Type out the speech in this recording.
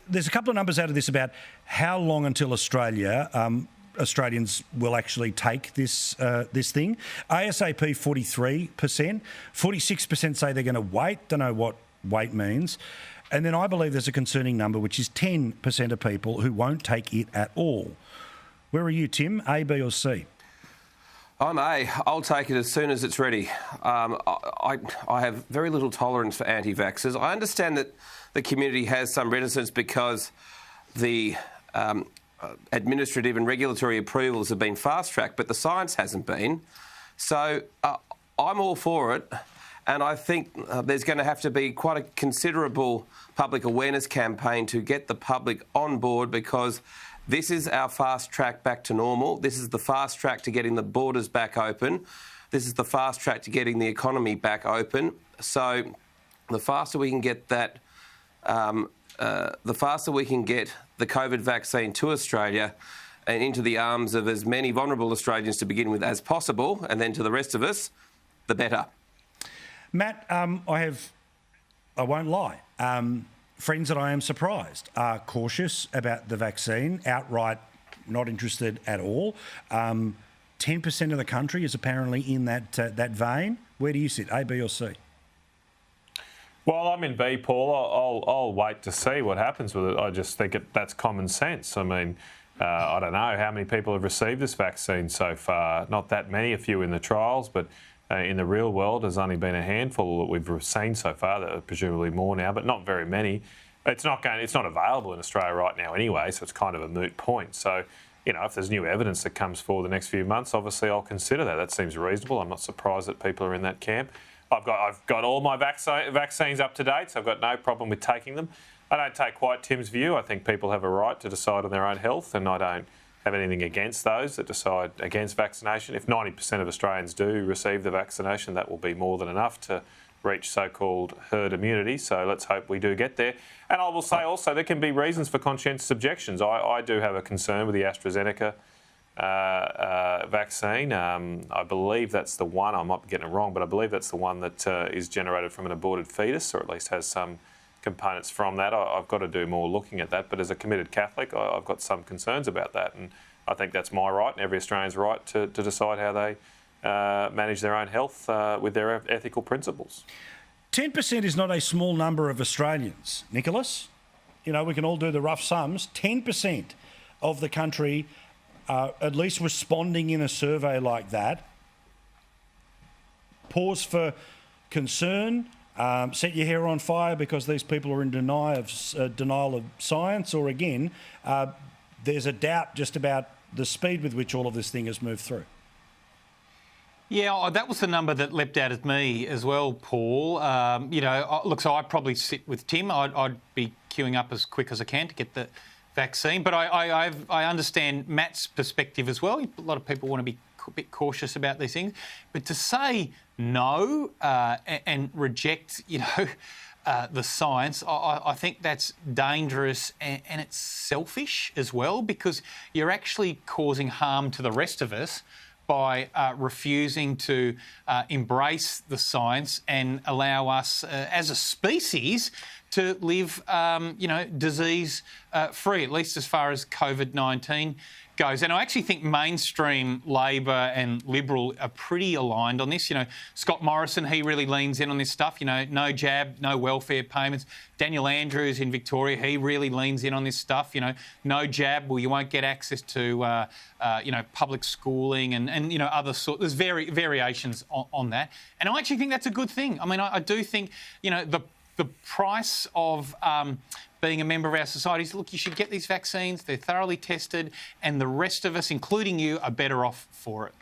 there's a couple of numbers out of this about how long until Australians will actually take this thing. ASAP 43%, 46% say they're going to wait. Don't know what wait means. And then I believe there's a concerning number, which is 10% of people who won't take it at all. Where are you, Tim? A, B or C? I'm A. I'll take it as soon as it's ready. I have very little tolerance for anti-vaxxers. I understand that the community has some reticence because the administrative and regulatory approvals have been fast-tracked, but the science hasn't been. So I'm all for it. And I think there's going to have to be quite a considerable public awareness campaign to get the public on board, because this is our fast track back to normal. This is the fast track to getting the borders back open. This is the fast track to getting the economy back open. So the faster we can get that, the faster we can get the COVID vaccine to Australia and into the arms of as many vulnerable Australians to begin with as possible, and then to the rest of us, the better. Matt, I won't lie, friends that I am surprised are cautious about the vaccine, outright not interested at all. 10% of the country is apparently in that vein. Where do you sit, A, B or C? Well, I'm in B, Paul. I'll wait to see what happens with it. I just think that's common sense. I mean, I don't know how many people have received this vaccine so far. Not that many, a few in the trials, but in the real world, there's only been a handful that we've seen so far. There are presumably more now, but not very many. It's not available in Australia right now anyway, so it's kind of a moot point. So, if there's new evidence that comes forward the next few months, obviously I'll consider that. That seems reasonable. I'm not surprised that people are in that camp. I've got all my vaccines up to date, so I've got no problem with taking them. I don't take quite Tim's view. I think people have a right to decide on their own health, and I don't have anything against those that decide against vaccination. If 90% of Australians do receive the vaccination, that will be more than enough to reach so-called herd immunity. So let's hope we do get there. And I will say also there can be reasons for conscientious objections. I do have a concern with the AstraZeneca vaccine. I believe that's the one, I might be getting it wrong, but I believe that's the one that is generated from an aborted fetus, or at least has some components from that. I've got to do more looking at that, but as a committed Catholic, I've got some concerns about that, and I think that's my right and every Australian's right to decide how they manage their own health with their ethical principles. 10% is not a small number of Australians, Nicholas. We can all do the rough sums. 10% of the country at least responding in a survey like that. Pause for concern. Set your hair on fire because these people are in denial of science, or again, there's a doubt just about the speed with which all of this thing has moved through. Yeah, that was the number that leapt out at me as well, Paul. Look, so I'd probably sit with Tim. I'd be queuing up as quick as I can to get the vaccine. But I understand Matt's perspective as well. A lot of people want to be a bit cautious about these things. But to say no and reject, the science, I think that's dangerous and it's selfish as well, because you're actually causing harm to the rest of us by refusing to embrace the science and allow us as a species to live, disease-free, at least as far as COVID-19 goes. And I actually think mainstream Labor and Liberal are pretty aligned on this. Scott Morrison, he really leans in on this stuff. No jab, no welfare payments. Daniel Andrews in Victoria, he really leans in on this stuff. No jab, well, you won't get access to, public schooling and other sort. There's variations on that. And I actually think that's a good thing. I mean, I do think, the price of being a member of our society is, look, you should get these vaccines. They're thoroughly tested, and the rest of us, including you, are better off for it.